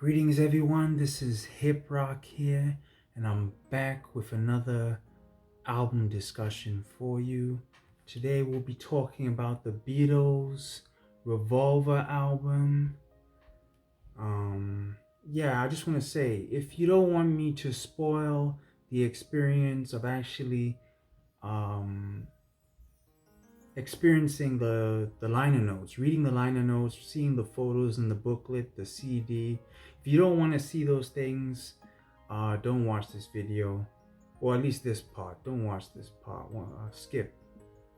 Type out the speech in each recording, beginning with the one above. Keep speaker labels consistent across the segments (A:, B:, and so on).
A: Greetings everyone, this is Hip Rock here, and I'm back with another album discussion for you. Today we'll be talking about the Beatles Revolver album. I just want to say, if you don't want me to spoil the experience of actually um, experiencing the liner notes, reading the liner notes, seeing the photos in the booklet, the CD. If you don't want to see those things, don't watch this video, or at least this part. Don't watch this part. Skip.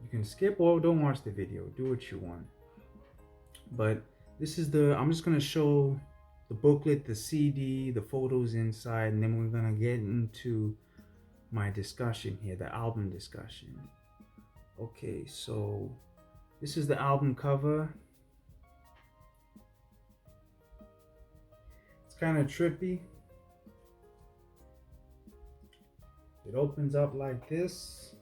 A: You can skip or don't watch the video. Do what you want. But this is I'm just gonna show the booklet, the CD, the photos inside, and then we're gonna get into my discussion here, the album discussion. Okay, so this is the album cover. It's kind of trippy. It opens up like this.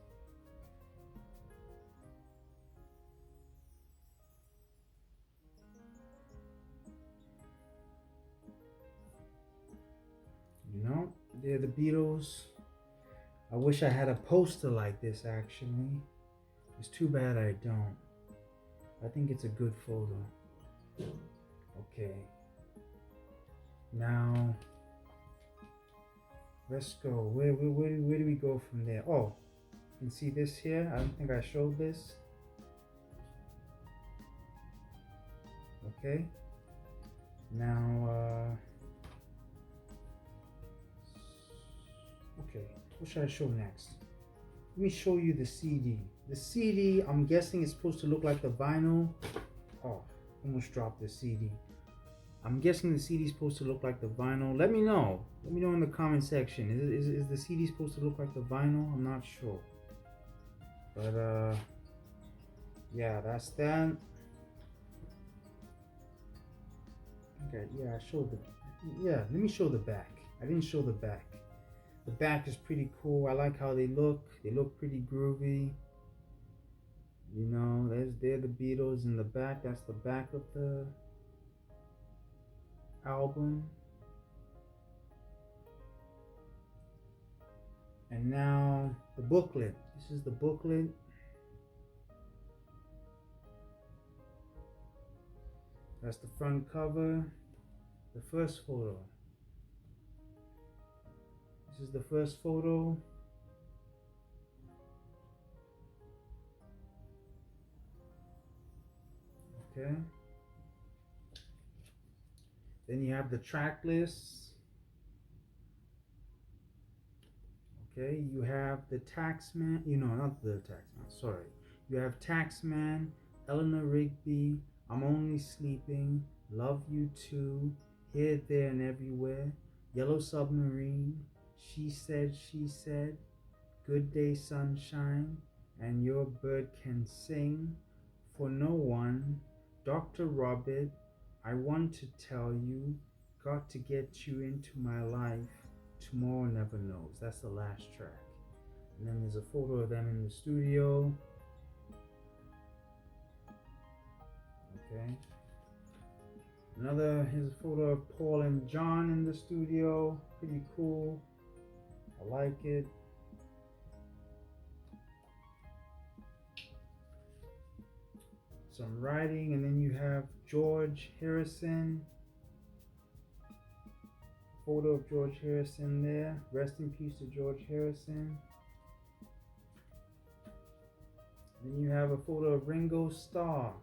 A: You know, they're the Beatles. I wish I had a poster like this actually. It's too bad I don't. I think it's a good photo. Okay. Now, let's go. Where do we go from there? Oh, you can see this here. I don't think I showed this. Okay. Now, okay. What should I show next? Let me show you the CD. The CD, I'm guessing is supposed to look like the vinyl. Oh, almost dropped the CD. I'm guessing the CD is supposed to look like the vinyl. Let me know. Let me know in the comment section. Is the CD supposed to look like the vinyl? I'm not sure. But yeah, that's that. Okay, yeah, I showed yeah, let me show the back. I didn't show the back. The back is pretty cool. I like how they look. They look pretty groovy. You know, they're the Beatles in the back. That's the back of the album. And now the booklet. This is the booklet. That's the front cover. The first photo. This is the first photo. Okay. Then you have the track list. Okay, you have the Taxman. Not the Taxman. Sorry. You have Taxman, Eleanor Rigby, I'm Only Sleeping, Love You Too, Here, There, and Everywhere, Yellow Submarine, She Said, Good Day Sunshine, and Your Bird Can Sing, For No One, Dr. Robert, I Want to Tell You, Got to Get You Into My Life, Tomorrow Never Knows. That's the last track. And then there's a photo of them in the studio. Okay. Here's a photo of Paul and John in the studio. Pretty cool. I like it. Some writing, and then you have George Harrison. Photo of George Harrison there. Rest in peace to George Harrison. Then you have a photo of Ringo Starr.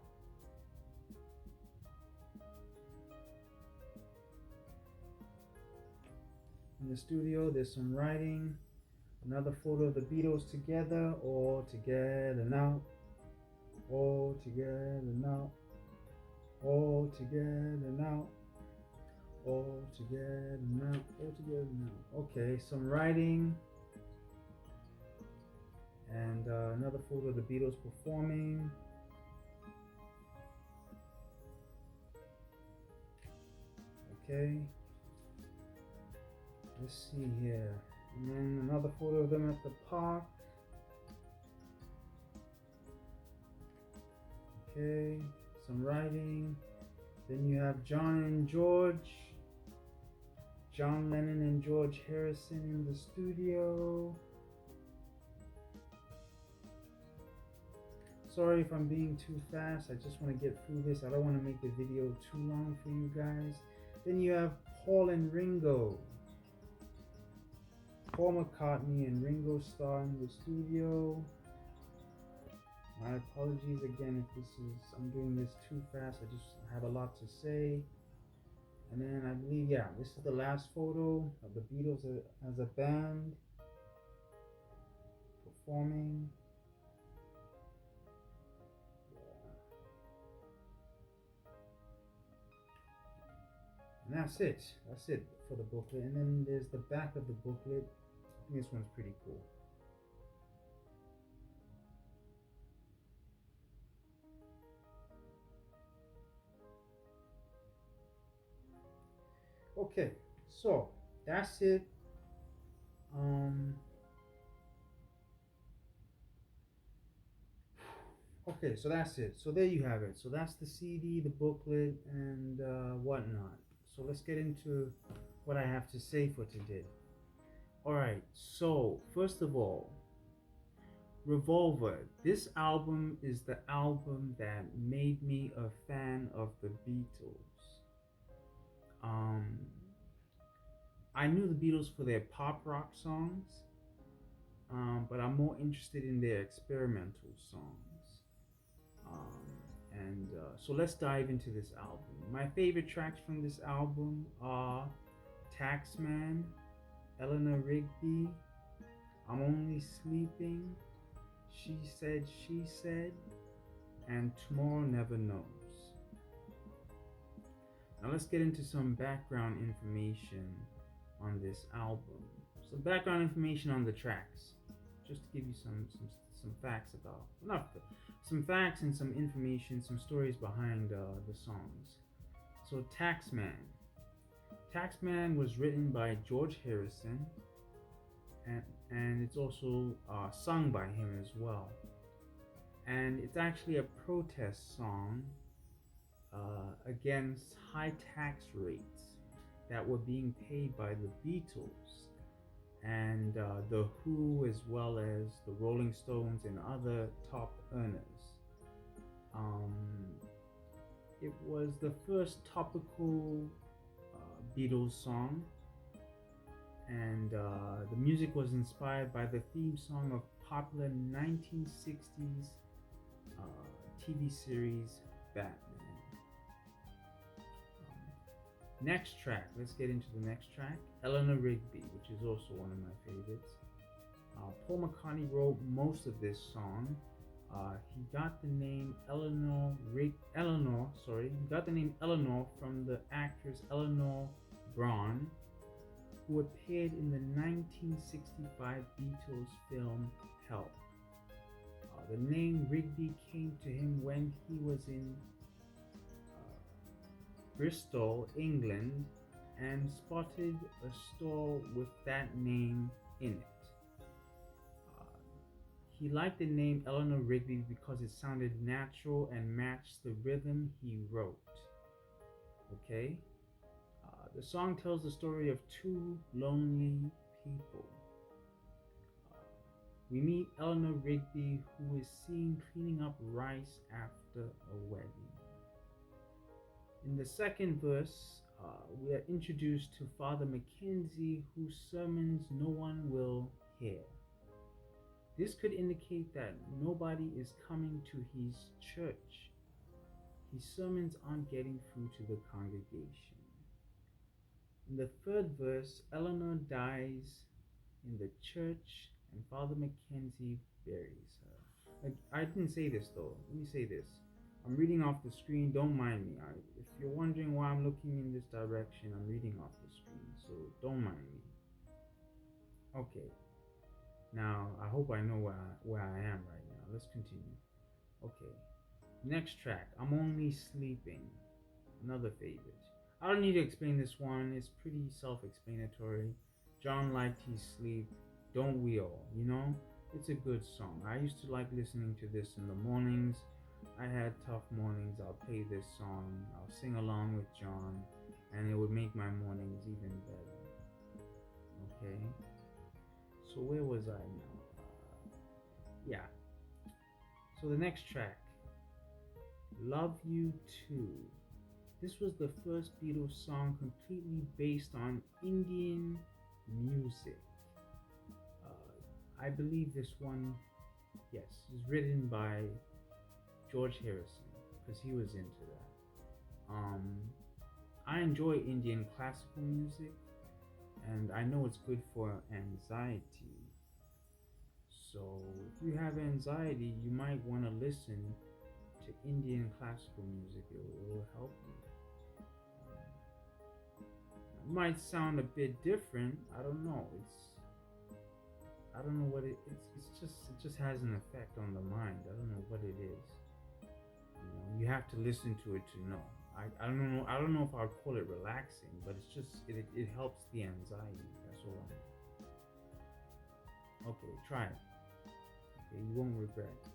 A: In the studio, there's some writing. Another photo of the Beatles together, all together now. All together now. All together now. All together now. All together now. Okay, some writing. And another photo of the Beatles performing. Okay. Let's see here. And then another photo of them at the park. Okay, some writing. Then you have John and George. John Lennon and George Harrison in the studio. Sorry if I'm being too fast. I just want to get through this. I don't want to make the video too long for you guys. Then you have Paul and Ringo. Paul McCartney and Ringo Starr in the studio. My apologies again if I'm doing this too fast. I just have a lot to say. And then I believe, yeah, this is the last photo of the Beatles as a band performing. And that's it. That's it for the booklet. And then there's the back of the booklet. I think this one's pretty cool. Okay, so that's it. Okay, so that's it. So there you have it. So that's the CD, the booklet, and whatnot. So let's get into what I have to say for today. Alright, so first of all, Revolver. This album is the album that made me a fan of the Beatles. I knew the Beatles for their pop rock songs, but I'm more interested in their experimental songs. So let's dive into this album. My favorite tracks from this album are Taxman, Eleanor Rigby, I'm Only Sleeping, She Said, and Tomorrow Never Knows. Now let's get into some background information on this album. Some background information on the tracks, just to give you some facts about, some facts and some information, some stories behind the songs. So Taxman was written by George Harrison, and it's also sung by him as well. And it's actually a protest song against high tax rates that were being paid by the Beatles and the Who, as well as the Rolling Stones and other top earners. It was the first topical Beatles song, and the music was inspired by the theme song of popular 1960s TV series Batman. Next track, let's get into the next track, Eleanor Rigby, which is also one of my favorites. Paul McCartney wrote most of this song. He got the name Eleanor from the actress Eleanor Braun, who appeared in the 1965 Beatles film Help. The name Rigby came to him when he was in Bristol, England, and spotted a store with that name in it. He liked the name Eleanor Rigby because it sounded natural and matched the rhythm he wrote. Okay? The song tells the story of two lonely people. We meet Eleanor Rigby, who is seen cleaning up rice after a wedding. In the second verse, we are introduced to Father Mackenzie, whose sermons no one will hear. This could indicate that nobody is coming to his church. His sermons aren't getting through to the congregation. In the third verse, Eleanor dies in the church and Father Mackenzie buries her. I didn't say this though. Let me say this. I'm reading off the screen. Don't mind me. If you're wondering why I'm looking in this direction, I'm reading off the screen. So don't mind me. Okay. Now, I hope I know where I am right now. Let's continue. Okay. Next track, I'm Only Sleeping. Another favorite. I don't need to explain this one. It's pretty self-explanatory. John liked his sleep. Don't we all? You know? It's a good song. I used to like listening to this in the mornings. I had tough mornings. I'll play this song. I'll sing along with John. And it would make my mornings even better. Okay, so where was I now? Yeah, so the next track, Love You Too. This was the first Beatles song completely based on Indian music. I believe this one, yes, is written by George Harrison because he was into that. I enjoy Indian classical music, and I know it's good for anxiety. So if you have anxiety, you might want to listen to Indian classical music. It will help you. It might sound a bit different. I don't know. I don't know what it just has an effect on the mind. I don't know what it is. You have to listen to it to know. I don't know if I'd call it relaxing, but it helps the anxiety. That's all I know. Okay, try it. Okay, you won't regret.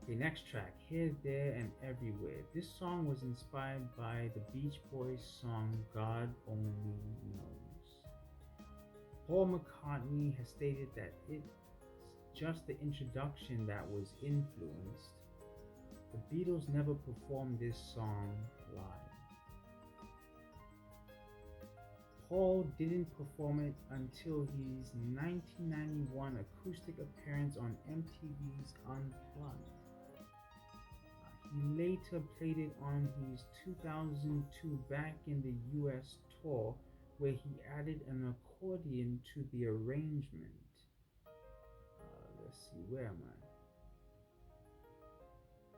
A: Okay, next track, Here, There, and Everywhere. This song was inspired by the Beach Boys song God Only Knows. Paul McCartney has stated that it's just the introduction that was influenced. The Beatles never performed this song live. Paul didn't perform it until his 1991 acoustic appearance on MTV's Unplugged. He later played it on his 2002 Back in the US tour, where he added an accordion to the arrangement. Let's see, where am I?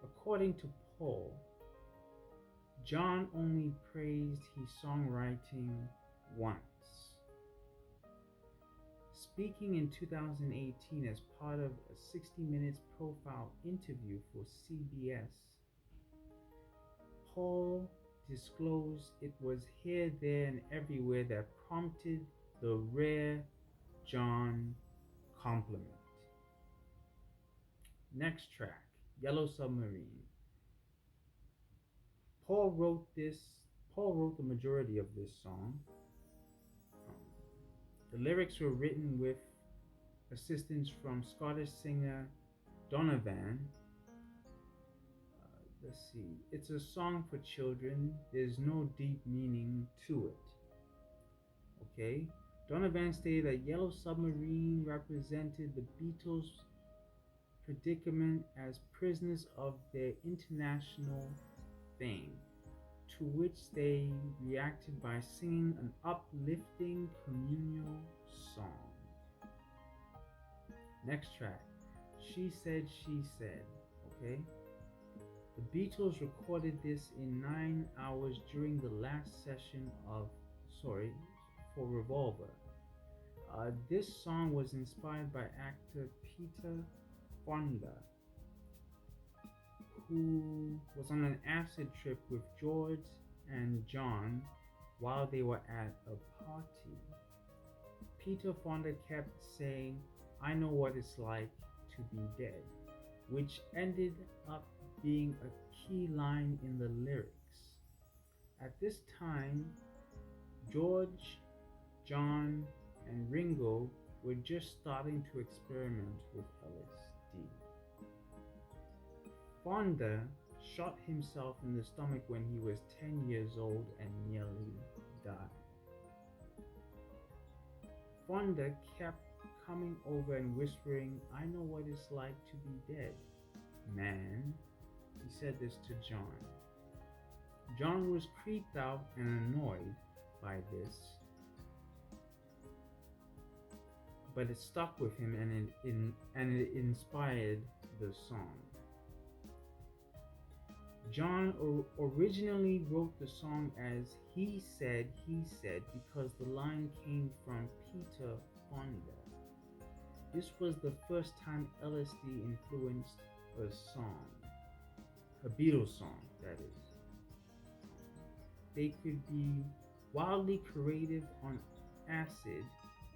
A: According to Paul, John only praised his songwriting once. Speaking in 2018 as part of a 60 Minutes profile interview for CBS, Paul disclosed it was Here, There, and Everywhere that prompted the rare John compliment. Next track, Yellow Submarine. Paul wrote the majority of this song. The lyrics were written with assistance from Scottish singer Donovan. Let's see. It's a song for children. There's no deep meaning to it. Okay? Donovan stated that Yellow Submarine represented the Beatles' predicament as prisoners of their international fame, to which they reacted by singing an uplifting communal song. Next track, She Said, She Said. Okay? The Beatles recorded this in 9 hours during the last session for Revolver. This song was inspired by actor Peter Fonda, who was on an acid trip with George and John while they were at a party. Peter Fonda kept saying, "I know what it's like to be dead," which ended up being a key line in the lyrics. At this time, George, John, and Ringo were just starting to experiment with LSD. Fonda shot himself in the stomach when he was 10 years old and nearly died. Fonda kept coming over and whispering, "I know what it's like to be dead, man." He said this to John. John was creeped out and annoyed by this, but it stuck with him and it inspired the song. John originally wrote the song as He Said, He Said because the line came from Peter Fonda. This was the first time LSD influenced a song, a Beatles song, that is. They could be wildly creative on acid,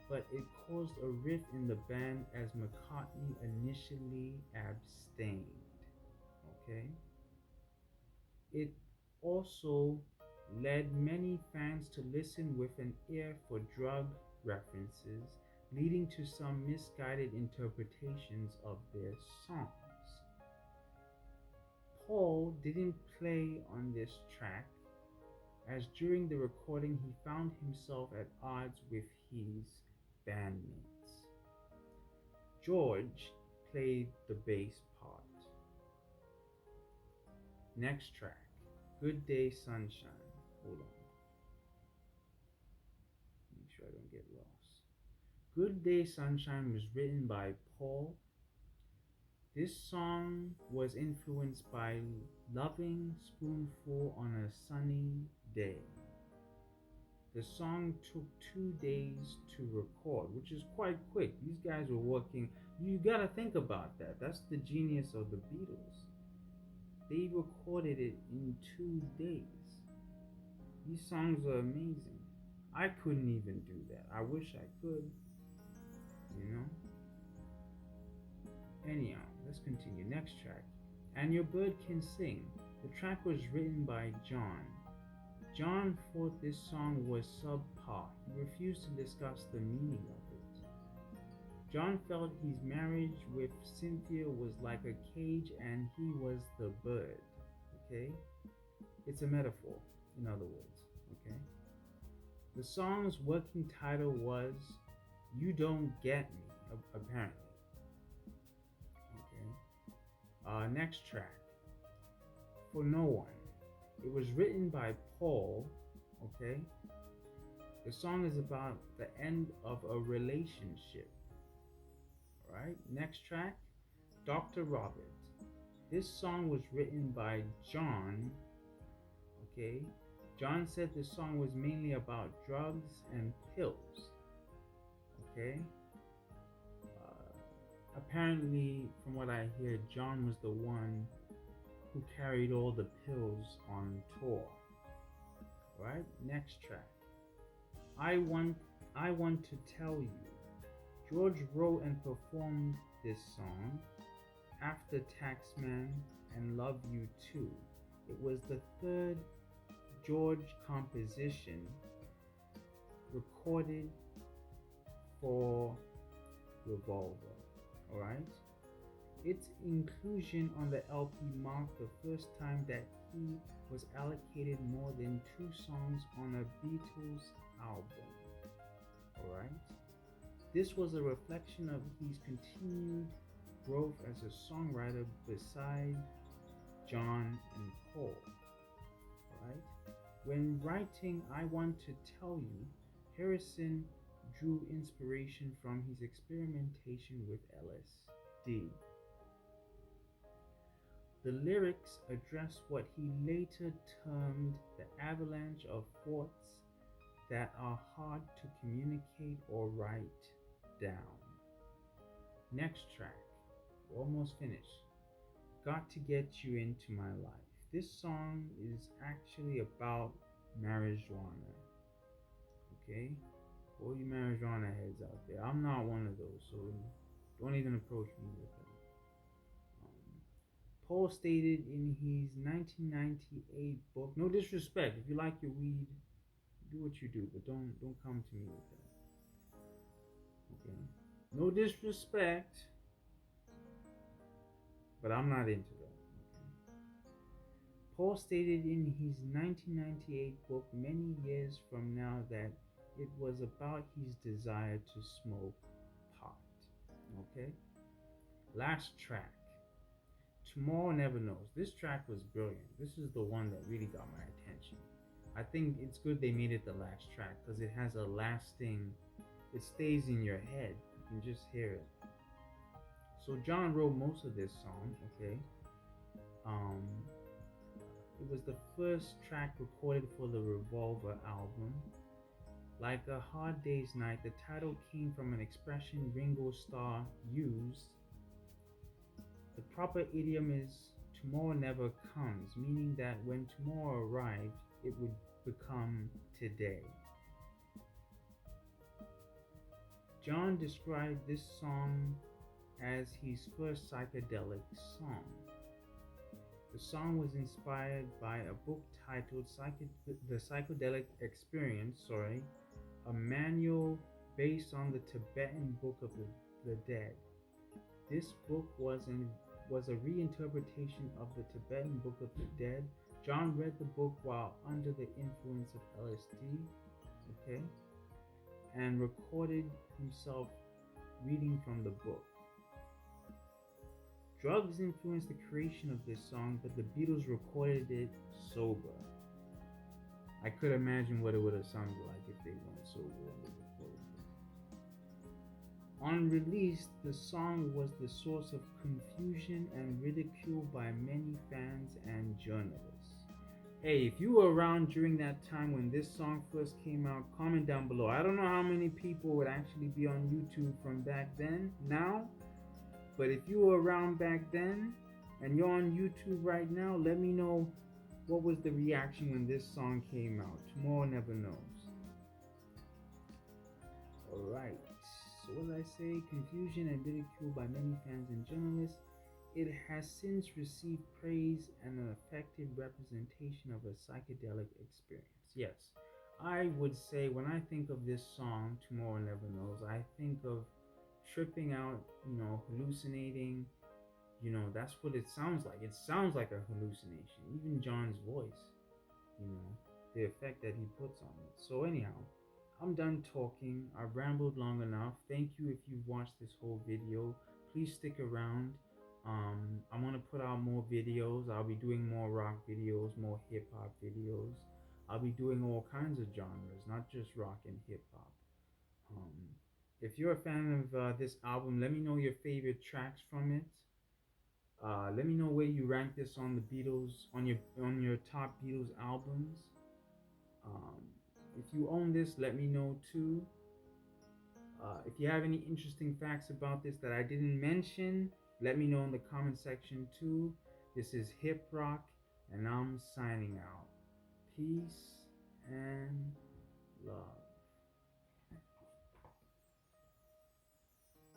A: but it caused a rift in the band as McCartney initially abstained. Okay? It also led many fans to listen with an ear for drug references, leading to some misguided interpretations of their songs. Paul didn't play on this track, as during the recording he found himself at odds with his bandmates. George played the bass part. Next track, Good Day Sunshine. Hold on. Make sure I don't get lost. Good Day Sunshine was written by Paul. This song was influenced by Loving Spoonful on a Sunny Day. The song took 2 days to record, which is quite quick. These guys were working. You gotta think about that. That's the genius of the Beatles. They recorded it in 2 days. These songs are amazing. I couldn't even do that. I wish I could, you know? Anyhow, let's continue. Next track. And Your Bird Can Sing. The track was written by John. John thought this song was subpar. He refused to discuss the meaning of it. John felt his marriage with Cynthia was like a cage and he was the bird. Okay? It's a metaphor, in other words. Okay? The song's working title was You Don't Get Me, apparently. Okay? Next track. For No One. It was written by Paul, okay? The song is about the end of a relationship. Alright, next track, Dr. Robert. This song was written by John, okay? John said the song was mainly about drugs and pills, okay? Apparently, from what I hear, John was the one who carried all the pills on tour. Right? Next track. I want to tell you. George wrote and performed this song after Taxman and Love You Too. It was the third George composition recorded for Revolver. Alright? Its inclusion on the LP marked the first time that he was allocated more than 2 songs on a Beatles album. Alright? This was a reflection of his continued growth as a songwriter beside John and Paul. Alright? When writing I Want to Tell You, Harrison drew inspiration from his experimentation with LSD. The lyrics address what he later termed the avalanche of thoughts that are hard to communicate or write down. Next track, we're almost finished. Got to Get You Into My Life. This song is actually about marijuana. Okay? All you marijuana heads out there. I'm not one of those, so don't even approach me with that. Paul stated in his 1998 book, no disrespect, if you like your weed, do what you do, but don't come to me with that. Okay? No disrespect, but I'm not into that. Okay? Paul stated in his 1998 book, Many Years From Now, that it was about his desire to smoke pot. Okay? Last track. Tomorrow Never Knows. This track was brilliant. This is the one that really got my attention. I think it's good they made it the last track because it has a lasting, it stays in your head. You can just hear it. So John wrote most of this song, okay? It was the first track recorded for the Revolver album. Like a Hard Day's Night, the title came from an expression Ringo Starr used. The proper idiom is tomorrow never comes, meaning that when tomorrow arrived, it would become today. John described this song as his first psychedelic song. The song was inspired by a book titled The Psychedelic Experience, a manual based on the Tibetan Book of the Dead. This book was a reinterpretation of the Tibetan Book of the Dead. John read the book while under the influence of LSD, okay, and recorded himself reading from the book. Drugs influenced the creation of this song, but the Beatles recorded it sober. I could imagine what it would have sounded like if they weren't sober when they recorded it. On release, the song was the source of confusion and ridicule by many fans and journalists. Hey, if you were around during that time when this song first came out, comment down below. I don't know how many people would actually be on YouTube from back then, now, but if you were around back then and you're on YouTube right now, let me know what was the reaction when this song came out. Tomorrow never knows. Alright, so what did I say? Confusion and ridicule by many fans and journalists. It has since received praise and an effective representation of a psychedelic experience. Yes, I would say when I think of this song, Tomorrow Never Knows, I think of tripping out, hallucinating. That's what it sounds like. It sounds like a hallucination. Even John's voice, the effect that he puts on it. So anyhow, I'm done talking. I've rambled long enough. Thank you if you've watched this whole video. Please stick around. I'm gonna put out more videos. I'll be doing more rock videos, more hip hop videos. I'll be doing all kinds of genres, not just rock and hip hop. If you're a fan of this album, let me know your favorite tracks from it. Let me know where you rank this on the Beatles, on your top Beatles albums. Um, if you own this, let me know too. If you have any interesting facts about this that I didn't mention, let me know in the comment section too. This is Hip Rock, and I'm signing out. Peace.